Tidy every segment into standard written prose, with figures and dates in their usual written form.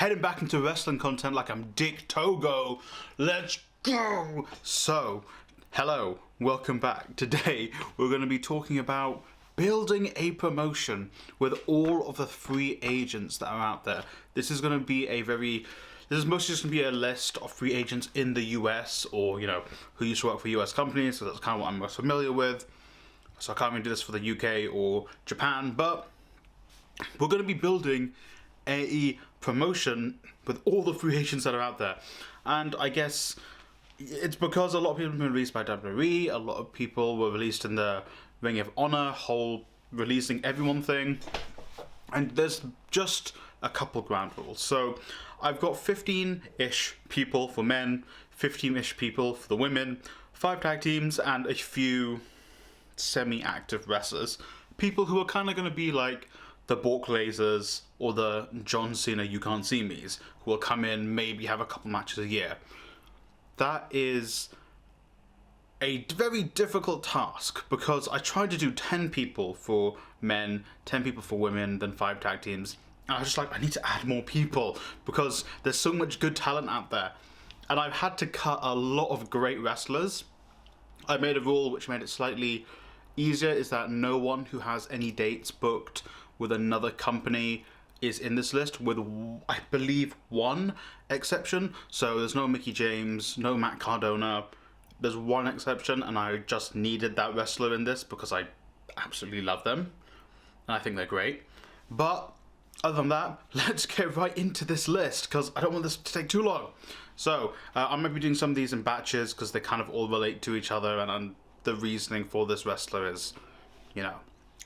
heading back into wrestling content like I'm Dick Togo. Let's go! So, hello, welcome back. Today, we're going to be talking about building a promotion with all of the free agents that are out there. This is going to be this is mostly just going to be a list of free agents in the US, or, who used to work for US companies, so that's kind of what I'm most familiar with. So I can't really do this for the UK or Japan, but we're going to be building a promotion with all the free agents that are out there. And I guess it's because a lot of people have been released by WWE, a lot of people were released in the Ring of Honor whole releasing everyone thing, and there's just a couple ground rules. So I've got 15-ish people for men, 15-ish people for the women, 5 tag teams, and a few semi-active wrestlers. People who are kind of going to be like the Bork Lasers or the John Cena You Can't See Me's, who will come in, maybe have a couple matches a year. That is a very difficult task, because I tried to do 10 people for men, 10 people for women, then 5 tag teams, and I was just like, I need to add more people because there's so much good talent out there, and I've had to cut a lot of great wrestlers. I made a rule which made it slightly easier, is that no one who has any dates booked with another company is in this list, with I believe one exception. So there's no Mickie James, no Matt Cardona. There's one exception, and I just needed that wrestler in this because I absolutely love them and I think they're great. But other than that, let's get right into this list because I don't want this to take too long. So I might be doing some of these in batches because they kind of all relate to each other, and the reasoning for this wrestler is,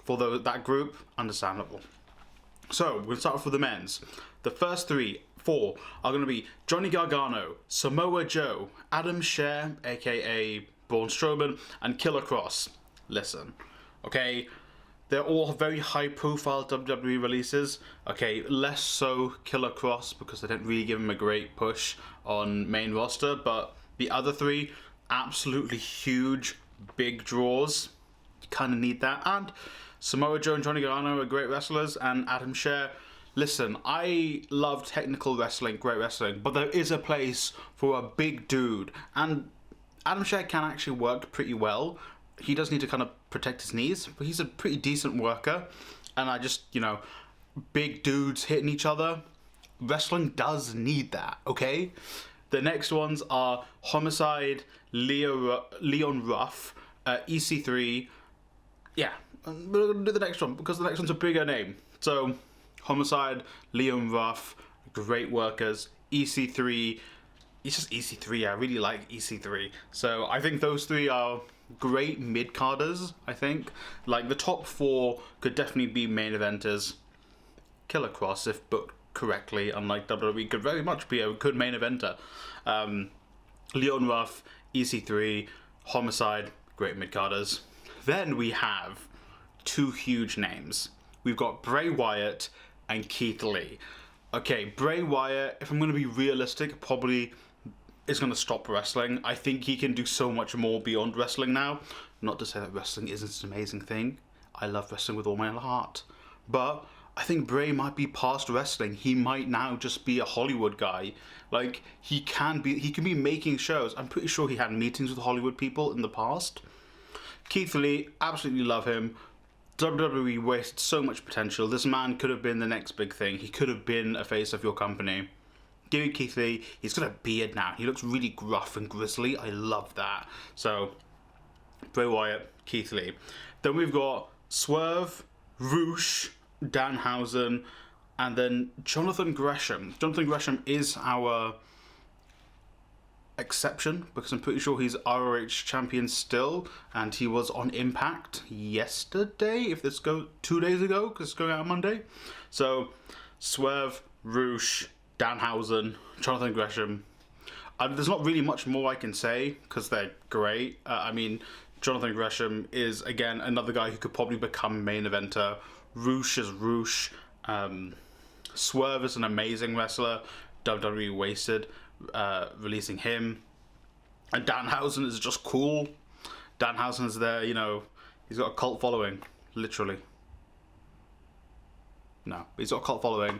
for that group, understandable. So, we're going to start off with the men's. The first 4 are going to be Johnny Gargano, Samoa Joe, Adam Scherr, aka Braun Strowman, and Killer Kross. Listen, okay, they're all very high-profile WWE releases. Okay, less so Killer Kross because they didn't really give him a great push on main roster, but the other 3, absolutely huge, big draws. You kind of need that. And Samoa Joe and Johnny Gargano are great wrestlers, and Adam Scherr. Listen, I love technical wrestling, great wrestling, but there is a place for a big dude, and Adam Scherr can actually work pretty well. He does need to kind of protect his knees, but he's a pretty decent worker, and I just, big dudes hitting each other. Wrestling does need that, okay? The next ones are Homicide, Leon Ruff, EC3. Yeah, we're going to do the next one because the next one's a bigger name. So, Homicide, Leon Ruff, great workers. EC3, it's just EC3. I really like EC3. So, I think those 3 are great mid-carders, I think. Like, the top 4 could definitely be main eventers. Killer Kross, if booked correctly, unlike WWE, could very much be a good main eventer. Leon Ruff, EC3, Homicide, great mid-carders. Then we have 2 huge names. We've got Bray Wyatt and Keith Lee. Okay, Bray Wyatt, if I'm going to be realistic, probably is going to stop wrestling. I think he can do so much more beyond wrestling now. Not to say that wrestling isn't an amazing thing. I love wrestling with all my heart. But I think Bray might be past wrestling. He might now just be a Hollywood guy. Like, he can be making shows. I'm pretty sure he had meetings with Hollywood people in the past. Keith Lee, absolutely love him. WWE wasted so much potential. This man could have been the next big thing. He could have been a face of your company. Give me Keith Lee. He's got a beard now. He looks really gruff and grizzly. I love that. So, Bray Wyatt, Keith Lee. Then we've got Swerve, Roosh, Danhausen, and then Jonathan Gresham. Jonathan Gresham is our exception because I'm pretty sure he's ROH champion still, and he was on Impact yesterday, if this goes 2 days ago, because it's going out on Monday. So Swerve, Roosh, Danhausen, Jonathan Gresham. There's not really much more I can say because they're great. I mean, Jonathan Gresham is, again, another guy who could probably become main eventer. Roosh is Roosh. Swerve is an amazing wrestler. WWE wasted releasing him. And Danhausen is just cool. Danhausen's there, he's got a cult following, literally. No, he's got a cult following.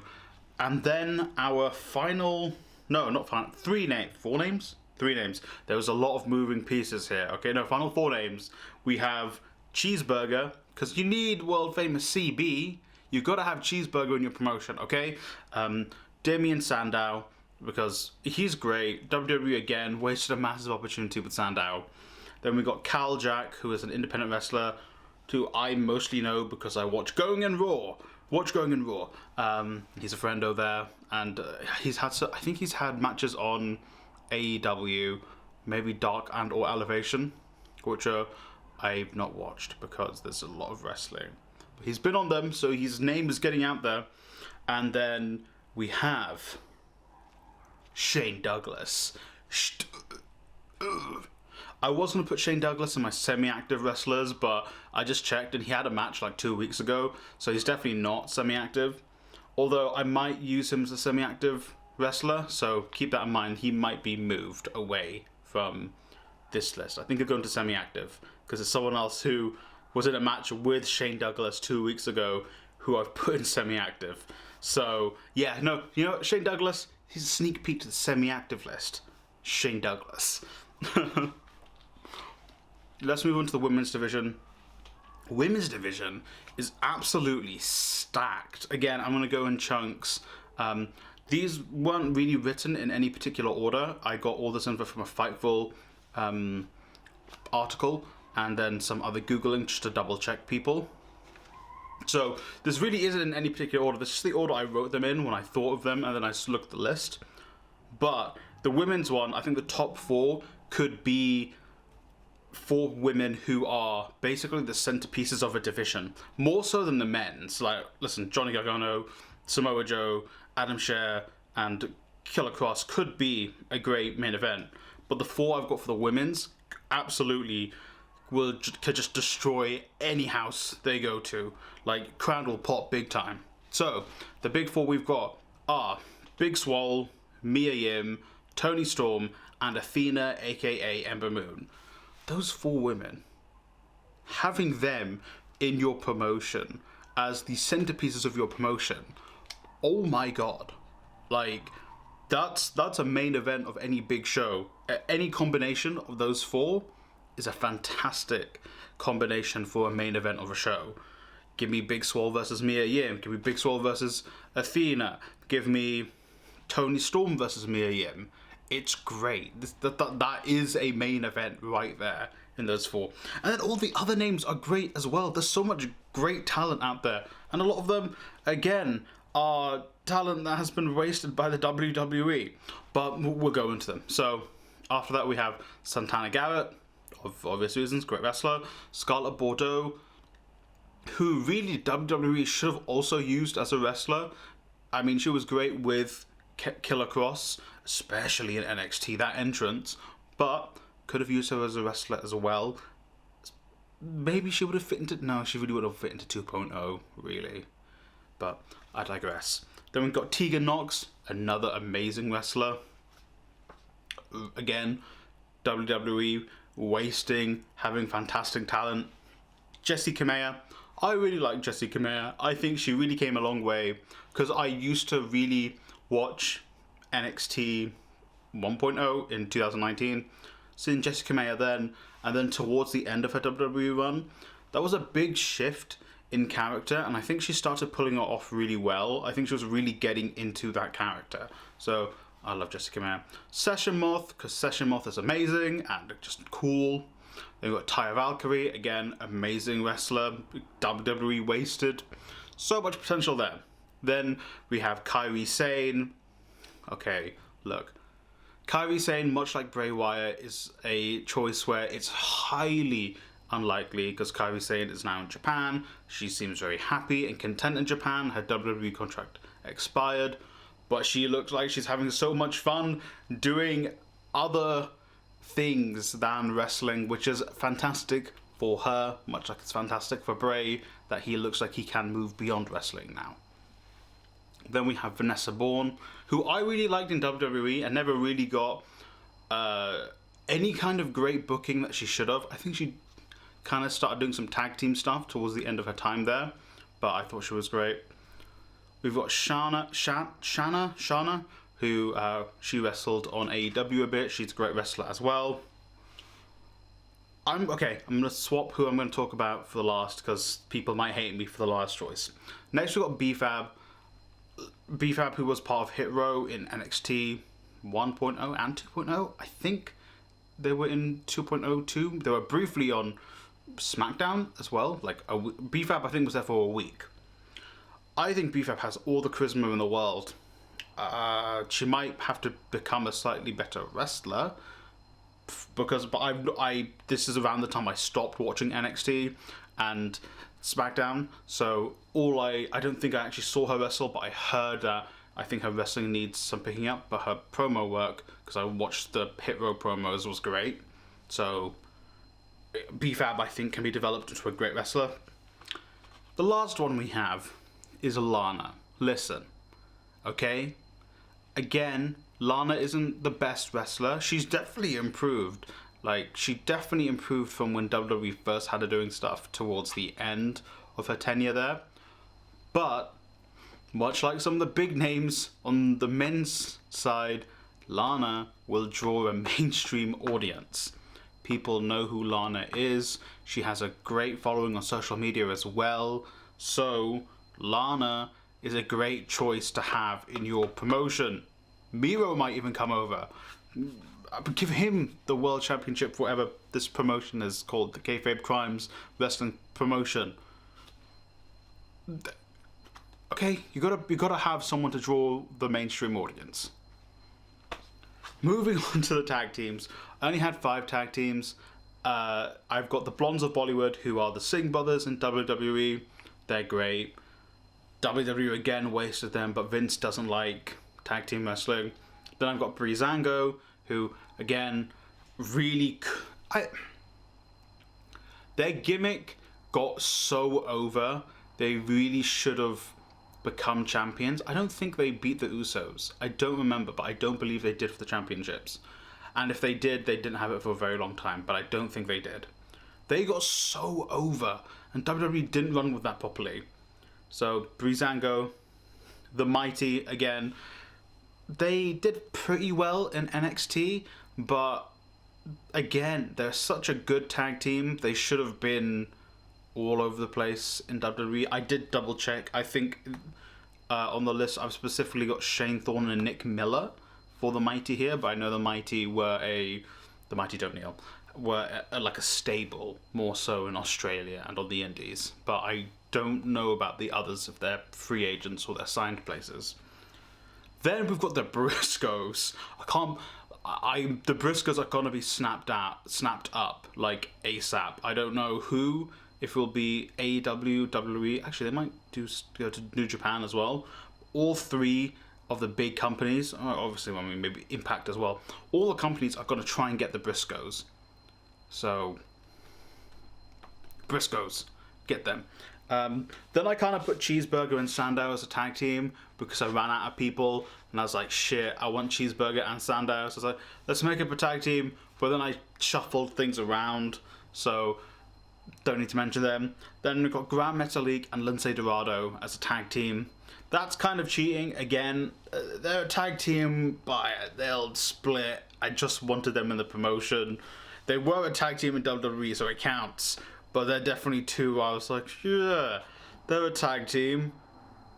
And then our final, no, not final, four names? Three names. There was a lot of moving pieces here. Okay, no, final four names. We have Cheeseburger, because you need world famous CB. You've got to have Cheeseburger in your promotion, okay? Damien Sandow, because he's great. WWE again wasted a massive opportunity with Sandow. Then we got Cal Jack, who is an independent wrestler, who I mostly know because I watch Going in Raw. He's a friendo there, and he's had I think he's had matches on AEW, maybe Dark and or Elevation, which I've not watched because there's a lot of wrestling. He's been on them, so his name is getting out there. And then we have Shane Douglas. I was going to put Shane Douglas in my semi-active wrestlers, but I just checked and he had a match like 2 weeks ago, so he's definitely not semi-active. Although I might use him as a semi-active wrestler, so keep that in mind. He might be moved away from this list. I think he'll go into semi-active because it's someone else who was in a match with Shane Douglas 2 weeks ago who I've put in semi-active. So yeah, no, you know what? Shane Douglas, he's a sneak peek to the semi-active list. Shane Douglas. Let's move on to the women's division. Women's division is absolutely stacked. Again, I'm going to go in chunks. These weren't really written in any particular order. I got all this info from a Fightful article and then some other Googling just to double check people. So this really isn't in any particular order. This is the order I wrote them in when I thought of them, and then I just looked at the list. But the women's one, I think the top four could be for women who are basically the centerpieces of a division, more so than the men's. Like, listen, Johnny Gargano, Samoa Joe, Adam Scherr, and Killer Cross could be a great main event, but the four I've got for the women's absolutely could just destroy any house they go to. Like, crowd will pop big time. So the big four we've got are Big Swole, Mia Yim, Toni Storm, and Athena, aka Ember Moon. Those four women, having them in your promotion as the centerpieces of your promotion, oh my god, like that's a main event of any big show. Any combination of those four is a fantastic combination for a main event of a show. Give me Big Swole versus Mia Yim, give me Big Swole versus Athena, give me Toni Storm versus Mia Yim. It's great. That is a main event right there in those four. And then all the other names are great as well. There's so much great talent out there. And a lot of them, again, are talent that has been wasted by the WWE. But we'll go into them. So after that we have Santana Garrett, of obvious reasons, great wrestler. Scarlett Bordeaux, who really WWE should have also used as a wrestler. I mean, she was great with Killer Cross, especially in NXT, that entrance, but could have used her as a wrestler as well. Maybe she would have fit into... No, she really would have fit into 2.0, really. But I digress. Then we've got Tegan Knox, another amazing wrestler. Again, WWE having fantastic talent. Jessie Kamea. I really like Jessie Kamea. I think she really came a long way, because I used to really watch NXT 1.0 in 2019, seeing Jessie Kamea then, and then towards the end of her WWE run, that was a big shift in character, and I think she started pulling it off really well. I think she was really getting into that character. So I love Jessie Kamea. Session Moth, because Session Moth is amazing and just cool. Then we've got Taya Valkyrie, again, amazing wrestler, WWE wasted. So much potential there. Then we have Kairi Sane. Okay, look. Kairi Sane, much like Bray Wyatt, is a choice where it's highly unlikely, because Kairi Sane is now in Japan. She seems very happy and content in Japan. Her WWE contract expired, but she looks like she's having so much fun doing other things than wrestling, which is fantastic for her, much like it's fantastic for Bray that he looks like he can move beyond wrestling now. Then we have Vanessa Bourne, who I really liked in WWE and never really got any kind of great booking that she should have. I think she kind of started doing some tag team stuff towards the end of her time there, but I thought she was great. We've got Shana, who she wrestled on AEW a bit. She's a great wrestler as well. I'm gonna swap who I'm gonna talk about for the last, because people might hate me for the last choice. Next, we've got B-Fab. B-Fab, who was part of Hit Row in NXT 1.0 and 2.0. I think they were in 2.0 too. They were briefly on SmackDown as well. Like B-Fab, I think, was there for a week. I think B-Fab has all the charisma in the world. She might have to become a slightly better wrestler, because this is around the time I stopped watching NXT and SmackDown, so I don't think I actually saw her wrestle, but I heard that I think her wrestling needs some picking up, but her promo work, because I watched the Hit Row promos, was great. So B-Fab, I think, can be developed into a great wrestler. The last one we have is Lana. Listen, okay? Again, Lana isn't the best wrestler. She's definitely improved. Like, she definitely improved from when WWE first had her doing stuff towards the end of her tenure there. But, much like some of the big names on the men's side, Lana will draw a mainstream audience. People know who Lana is. She has a great following on social media as well. So, Lana is a great choice to have in your promotion. Miro might even come over. Give him the World Championship for whatever this promotion is called, the Kayfabe Krimes Wrestling Promotion. Okay, you gotta have someone to draw the mainstream audience. Moving on to the tag teams. I only had 5 tag teams. I've got the Blondes of Bollywood, who are the Singh brothers in WWE. They're great. WWE again wasted them, but Vince doesn't like tag team wrestling. Then I've got Breezango, who again really their gimmick got so over. They really should have become champions. I don't think they beat the Usos. I don't remember, but I don't believe they did for the championships. And if they did, they didn't have it for a very long time, but I don't think they did. They got so over, and WWE didn't run with that properly. So Breezango, the Mighty, again, they did pretty well in NXT, but again, they're such a good tag team. They should have been all over the place in WWE. I did double check. I think on the list I've specifically got Shane Thorne and Nick Miller for the Mighty here, but I know the Mighty were the Mighty Don't Kneel were like a stable more so in Australia and on the Indies, but I don't know about the others, if they're free agents or they're signed places. Then we've got the Briscoes. The Briscoes are gonna be snapped up like ASAP. I don't know who. If it will be AEW, WWE. Actually, they might go to New Japan as well. All 3 of the big companies, obviously, maybe Impact as well. All the companies are going to try and get the Briscoes. So, Briscoes, get them. Then I kind of put Cheeseburger and Sandow as a tag team because I ran out of people, and I was like, shit, I want Cheeseburger and Sandow. So I was like, let's make up a tag team. But then I shuffled things around, so don't need to mention them. Then we've got Grand Metalik and Lince Dorado as a tag team. That's kind of cheating. Again, they're a tag team, but they'll split. I just wanted them in the promotion. They were a tag team in WWE, so it counts. But they're definitely 2. I was like, yeah, they're a tag team.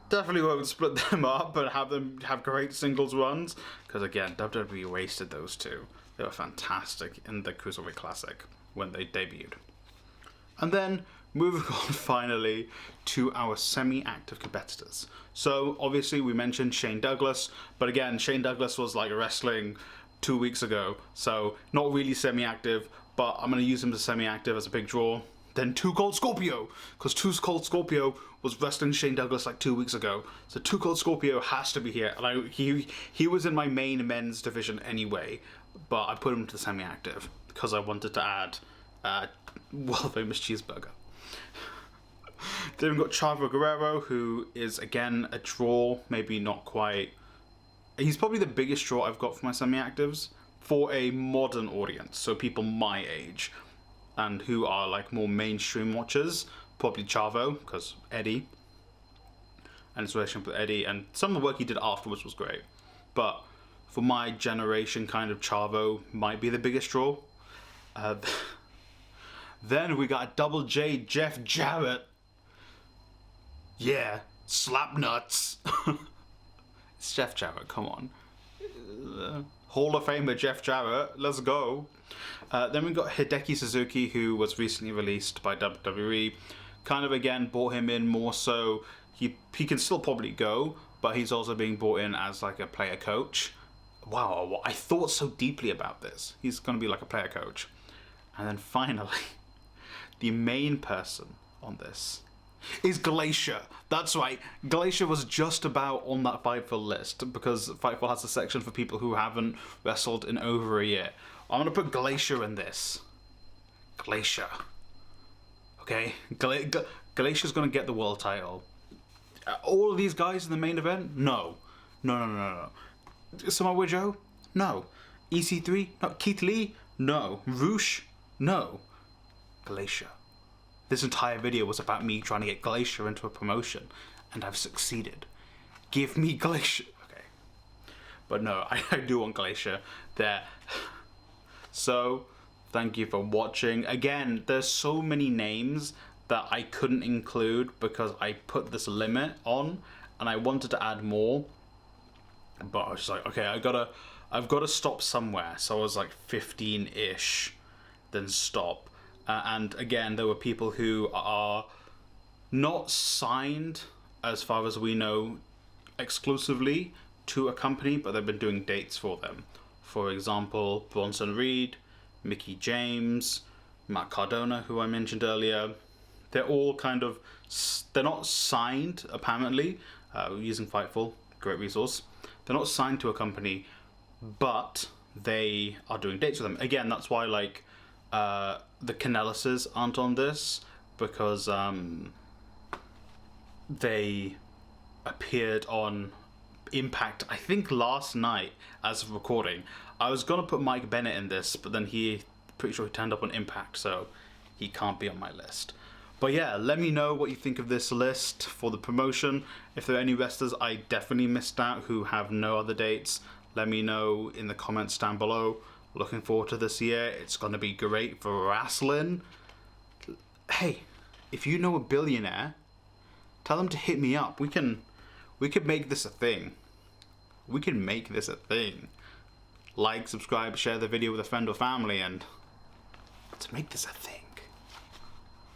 Definitely won't split them up, but have them have great singles runs. Because again, WWE wasted those 2. They were fantastic in the Cruiserweight Classic when they debuted. And then moving on finally to our semi-active competitors. So obviously we mentioned Shane Douglas, but again, Shane Douglas was like wrestling 2 weeks ago, so not really semi-active, but I'm going to use him as semi-active as a big draw. Then Too Cold Scorpio, because Too Cold Scorpio was wrestling Shane Douglas like 2 weeks ago, so Too Cold Scorpio has to be here. And he was in my main men's division anyway, but I put him to semi-active because I wanted to add world famous Cheeseburger. Then we've got Chavo Guerrero, who is again a draw, maybe not quite. He's probably the biggest draw I've got for my semi-actives for a modern audience, so people my age and who are like more mainstream watchers. Probably Chavo, because Eddie. and his relationship with Eddie, and some of the work he did afterwards was great. But for my generation, kind of Chavo might be the biggest draw. Then we got Double J Jeff Jarrett. Yeah, slap nuts. It's Jeff Jarrett, come on. Hall of Famer Jeff Jarrett, let's go. Then we got Hideki Suzuki, who was recently released by WWE. Kind of again brought him in more so. He can still probably go, but he's also being brought in as like a player coach. Wow, I thought so deeply about this. He's going to be like a player coach. And then finally, the main person on this is Glacier. That's right, Glacier was just about on that Fightful list because Fightful has a section for people who haven't wrestled in over a year. I'm going to put Glacier in this. Glacier. Okay? Glacier's going to get the world title. All of these guys in the main event? No. No. Samoa Joe? No. EC3? No. Keith Lee? No. Roosh? No. Glacier. This entire video was about me trying to get Glacier into a promotion, and I've succeeded. Give me Glacier. Okay. But no, I do want Glacier there. So, thank you for watching. Again, there's so many names that I couldn't include because I put this limit on, and I wanted to add more. But I was just like, okay, I've got to stop somewhere. So I was like 15-ish, then stop. And again, there were people who are not signed, as far as we know, exclusively to a company, but they've been doing dates for them. For example, Bronson Reed, Mickey James, Matt Cardona, who I mentioned earlier. They're all kind of, they're not signed, apparently, using Fightful, great resource. They're not signed to a company, but they are doing dates with them. Again, that's why, like, the Canellises aren't on this, because they appeared on Impact, I think last night as of recording. I was gonna put Mike Bennett in this, but then pretty sure he turned up on Impact, so he can't be on my list. But yeah, let me know what you think of this list for the promotion. If there are any wrestlers I definitely missed out who have no other dates, let me know in the comments down below. Looking forward to this year. It's gonna be great for wrestling. Hey, if you know a billionaire, tell them to hit me up. We could make this a thing. We can make this a thing. Like, subscribe, share the video with a friend or family, and let's make this a thing.